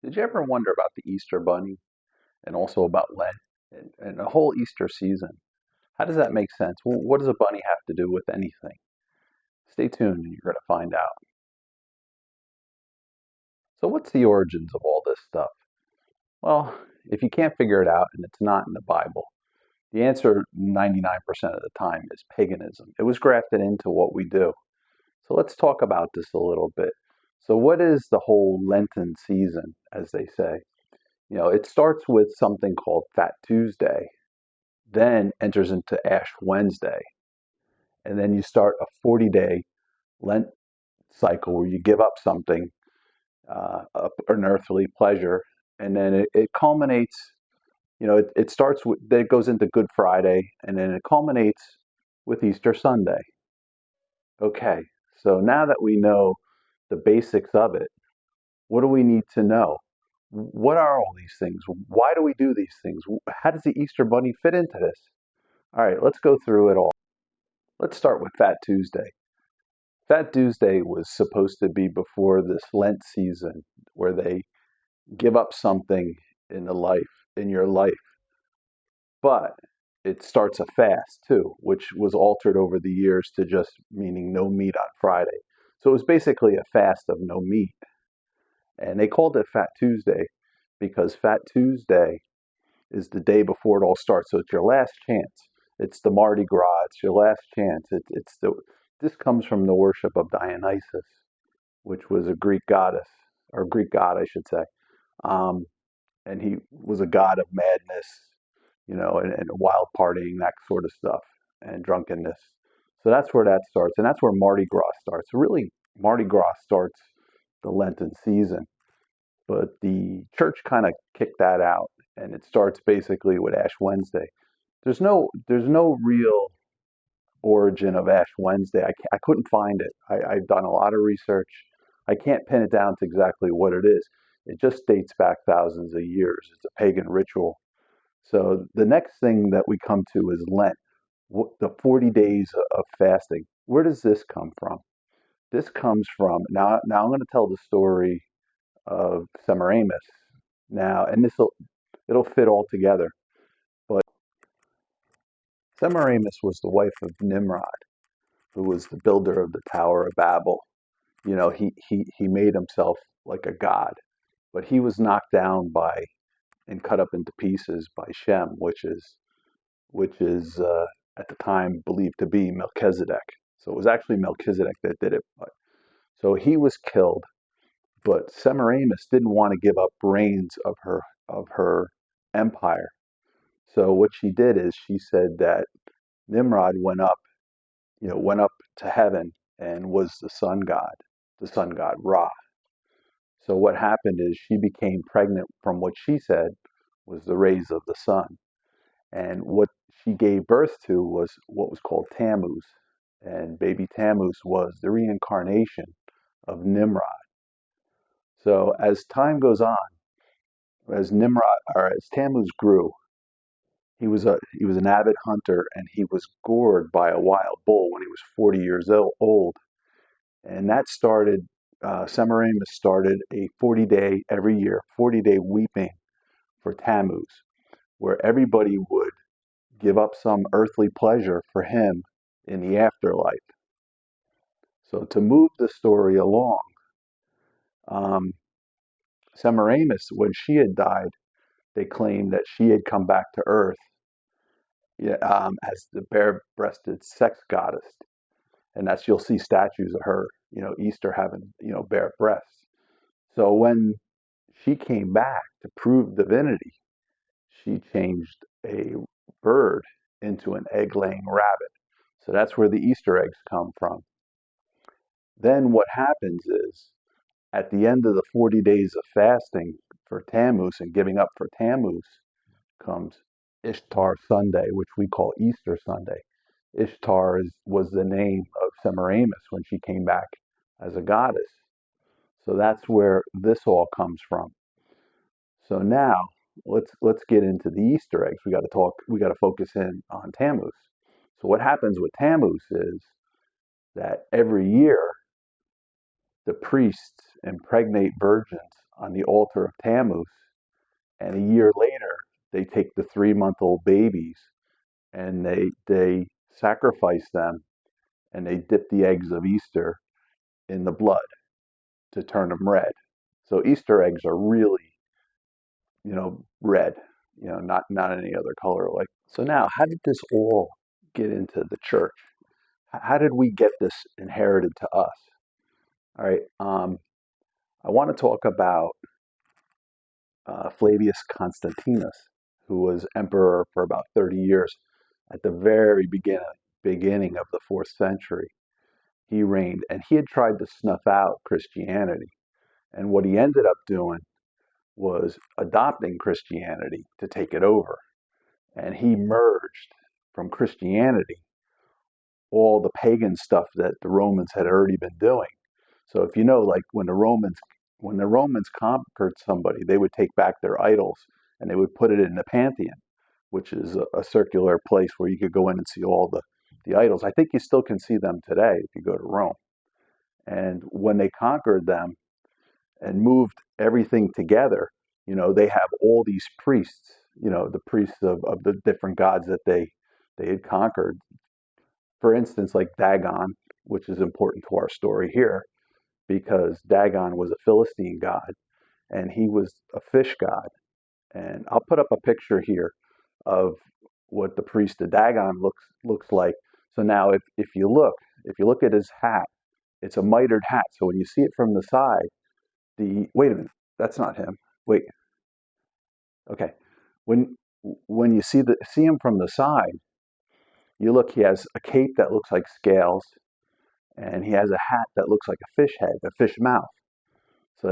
Did you ever wonder about the Easter Bunny and also about Lent and the whole Easter season? How does that make sense? What does a bunny have to do with anything? Stay tuned and you're going to find out. So, what's the origins of all this stuff? Well, if you can't figure it out and it's not in the Bible, the answer 99% of the time is paganism. It was grafted into what we do. So, let's talk about this a little bit. So, what is the whole Lenten season, as they say? It starts with something called Fat Tuesday, then enters into Ash Wednesday, and then you start a 40-day Lent cycle where you give up something, an earthly pleasure, and then it culminates. It starts with, then it goes into Good Friday, and then it culminates with Easter Sunday. Okay, so now that we know the basics of it, what do we need to know? What are all these things? Why do we do these things? How does the Easter Bunny fit into this? All right, let's go through it all. Let's start with Fat Tuesday. Fat Tuesday was supposed to be before this Lent season where they give up something in your life, but it starts a fast too, which was altered over the years to just meaning no meat on Friday. So it was basically a fast of no meat. And they called it Fat Tuesday because Fat Tuesday is the day before it all starts. So it's your last chance. It's the Mardi Gras. It's your last chance. This comes from the worship of Dionysus, which was a Greek goddess, or Greek god, I should say. Um, and he was a god of madness, and wild partying, that sort of stuff, and drunkenness. So that's where that starts, and that's where Mardi Gras starts. Really, Mardi Gras starts the Lenten season, but the church kind of kicked that out, and it starts basically with Ash Wednesday. There's no real origin of Ash Wednesday. I couldn't find it. I've done a lot of research. I can't pin it down to exactly what it is. It just dates back thousands of years. It's a pagan ritual. So the next thing that we come to is Lent, the 40 days of fasting. Where does this come from? This comes from now. I'm going to tell the story of Semiramis now, and it'll fit all together. But Semiramis was the wife of Nimrod, who was the builder of the Tower of Babel. He made himself like a god, but he was knocked down by and cut up into pieces by Shem, which is at the time believed to be Melchizedek. So it was actually Melchizedek that did it. So he was killed, but Semiramis didn't want to give up reins of her empire. So what she did is she said that Nimrod went up to heaven and was the sun god Ra. So what happened is she became pregnant from what she said was the rays of the sun. And what she gave birth to was what was called Tammuz. And baby Tammuz was the reincarnation of Nimrod. So as time goes on, as Tammuz grew, he was an avid hunter and he was gored by a wild bull when he was 40 years old. And that started Semiramis started a 40-day every year, 40-day weeping for Tammuz, where everybody would give up some earthly pleasure for him in the afterlife. So to move the story along, um, Semiramis, when she had died, they claimed that she had come back to Earth, yeah, as the bare-breasted sex goddess, and that's you'll see statues of her, Easter having bare breasts. So when she came back to prove divinity, she changed a bird into an egg-laying rabbit. So that's where the Easter eggs come from. Then what happens is, at the end of the 40 days of fasting for Tammuz and giving up for Tammuz comes Ishtar Sunday, which we call Easter Sunday. Was the name of Semiramis when she came back as a goddess. So that's where this all comes from. So now let's get into the Easter eggs. We got to focus in on Tammuz. So what happens with Tammuz is that every year the priests impregnate virgins on the altar of Tammuz, and a year later they take the 3-month-old babies and they sacrifice them, and they dip the eggs of Easter in the blood to turn them red. So Easter eggs are really, red, not any other color. Like, so now, how did this all get into the church? How did we get this inherited to us? All right. I want to talk about Flavius Constantinus, who was emperor for about 30 years at the very beginning of the 4th century. He reigned, and he had tried to snuff out Christianity. And what he ended up doing was adopting Christianity to take it over. And he merged from Christianity all the pagan stuff that the Romans had already been doing. So if you know, like when the Romans conquered somebody, they would take back their idols and they would put it in the Pantheon, which is a circular place where you could go in and see all the idols. I think you still can see them today if you go to Rome. And when they conquered them and moved everything together, they have all these priests, the priests of the different gods that they had conquered. For instance, like Dagon, which is important to our story here, because Dagon was a Philistine god and he was a fish god. And I'll put up a picture here of what the priest of Dagon looks like. So now if you look at his hat, it's a mitered hat. So when you see it from the side, wait a minute, that's not him. Wait. Okay. When you see him from the side, you look, he has a cape that looks like scales, and he has a hat that looks like a fish head, a fish mouth. So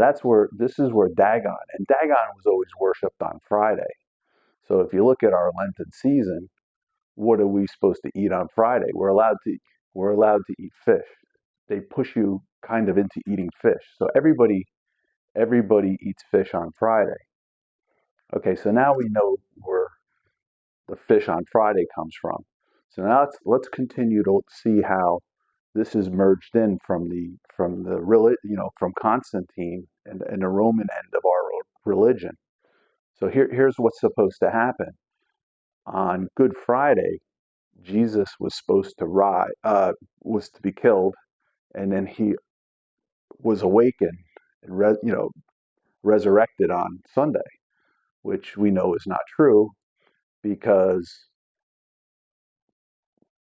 this is where Dagon, and Dagon was always worshipped on Friday. So if you look at our Lenten season, what are we supposed to eat on Friday? We're allowed to eat fish. They push you kind of into eating fish. So everybody eats fish on Friday. Okay, so now we know where the fish on Friday comes from. So now let's continue to see how this is merged in from from Constantine and the Roman end of our religion. So here's what's supposed to happen. On Good Friday, Jesus was supposed to was to be killed, and then he was awakened and resurrected on Sunday, which we know is not true because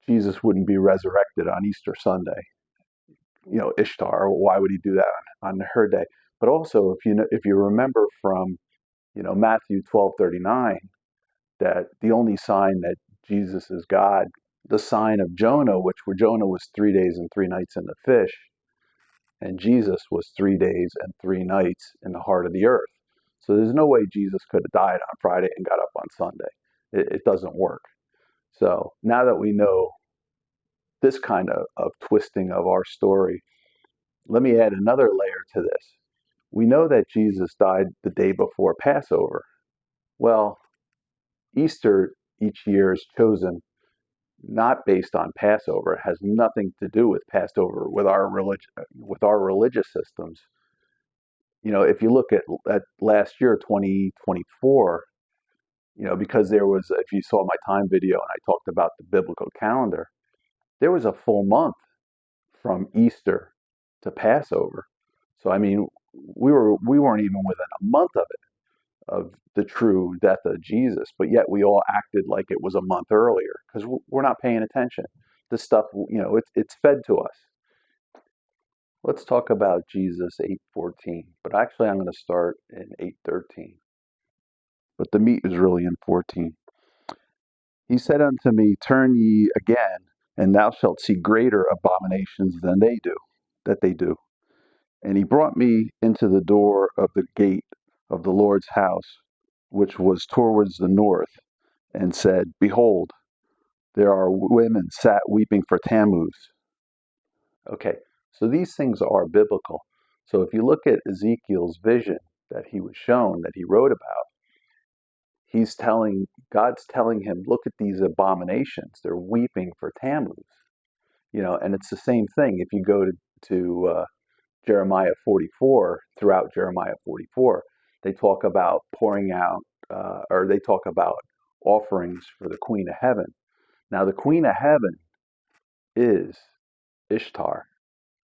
Jesus wouldn't be resurrected on Easter Sunday. Ishtar, why would he do that on her day? But also, if you remember from Matthew 12:39, that the only sign that Jesus is God, the sign of Jonah, where Jonah was 3 days and 3 nights in the fish, and Jesus was 3 days and 3 nights in the heart of the earth. So there's no way Jesus could have died on Friday and got up on Sunday. It doesn't work. So now that we know this kind of twisting of our story, let me add another layer to this. We know that Jesus died the day before Passover. Well, Easter each year is chosen not based on Passover. It has nothing to do with Passover with our religious systems. If you look at last year, 2024, because if you saw my time video and I talked about the biblical calendar, there was a full month from Easter to Passover. So I mean, we weren't even within a month of the true death of Jesus, but yet we all acted like it was a month earlier because we're not paying attention. This stuff, it's fed to us. Let's talk about Jesus 8:14, but actually I'm going to start in 8:13. But the meat is really in 14. He said unto me, Turn ye again, and thou shalt see greater abominations than they do. And he brought me into the door of the gate of the Lord's house, which was towards the north, and said, Behold, there are women sat weeping for Tammuz. Okay, so these things are biblical. So if you look at Ezekiel's vision that he was shown, that he wrote about, God's telling him, look at these abominations. They're weeping for Tammuz. And it's the same thing. If you go to Jeremiah 44, throughout Jeremiah 44, they talk about pouring out, or they talk about offerings for the Queen of Heaven. Now, the Queen of Heaven is Ishtar.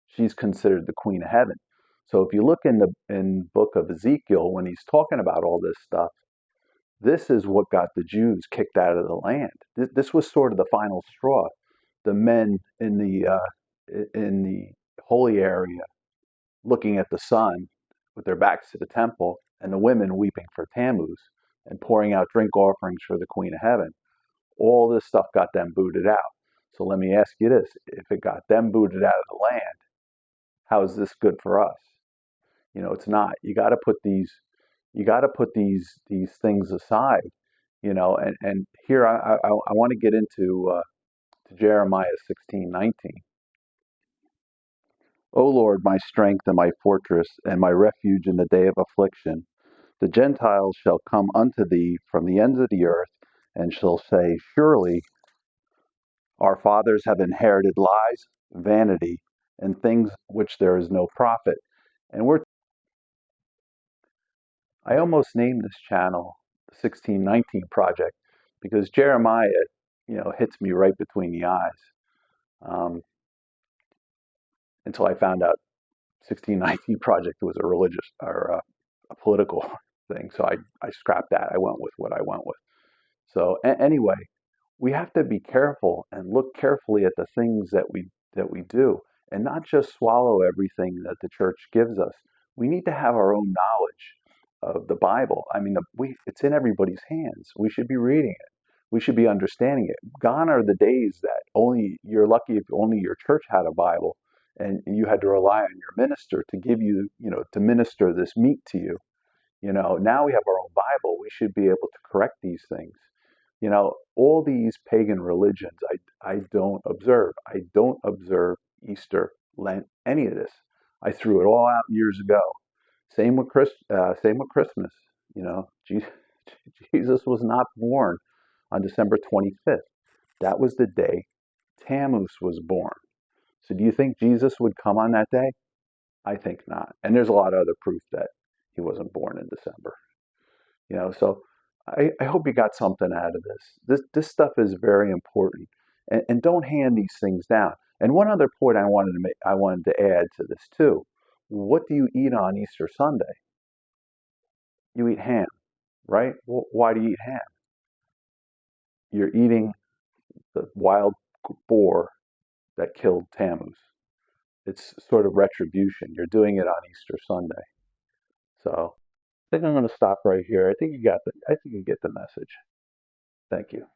She's considered the Queen of Heaven. So if you look in the book of Ezekiel, when he's talking about all this stuff, this is what got the Jews kicked out of the land. This was sort of the final straw. The men in the holy area looking at the sun with their backs to the temple, and the women weeping for Tammuz and pouring out drink offerings for the Queen of Heaven. All this stuff got them booted out. So let me ask you this: if it got them booted out of the land, how is this good for us? It's not. You got to put these things aside. And here I want to get into to Jeremiah 16:19. O Lord, my strength and my fortress and my refuge in the day of affliction, the Gentiles shall come unto thee from the ends of the earth, and shall say, Surely our fathers have inherited lies, vanity, and things which there is no profit. And I almost named this channel the 1619 Project because Jeremiah, hits me right between the eyes. Until I found out 1619 Project was a religious or a political thing. So I scrapped that. I went with what I went with. So anyway, we have to be careful and look carefully at the things that we do, and not just swallow everything that the church gives us. We need to have our own knowledge of the Bible. I mean, it's in everybody's hands. We should be reading it. We should be understanding it. Gone are the days that you're lucky if only your church had a Bible and you had to rely on your minister to give you, to minister this meat to you. Now we have our own Bible. We should be able to correct these things. All these pagan religions, I don't observe. I don't observe Easter, Lent, any of this. I threw it all out years ago. Same with Christmas. Jesus was not born on December 25th. That was the day Tammuz was born. So do you think Jesus would come on that day? I think not. And there's a lot of other proof that he wasn't born in December. So I hope you got something out of this. This stuff is very important. And don't hand these things down. And one other point I wanted to add to this too. What do you eat on Easter Sunday? You eat ham, right? Well, why do you eat ham? You're eating the wild boar that killed Tammuz. It's sort of retribution. You're doing it on Easter Sunday. So I think I'm going to stop right here. I think you get the message. Thank you.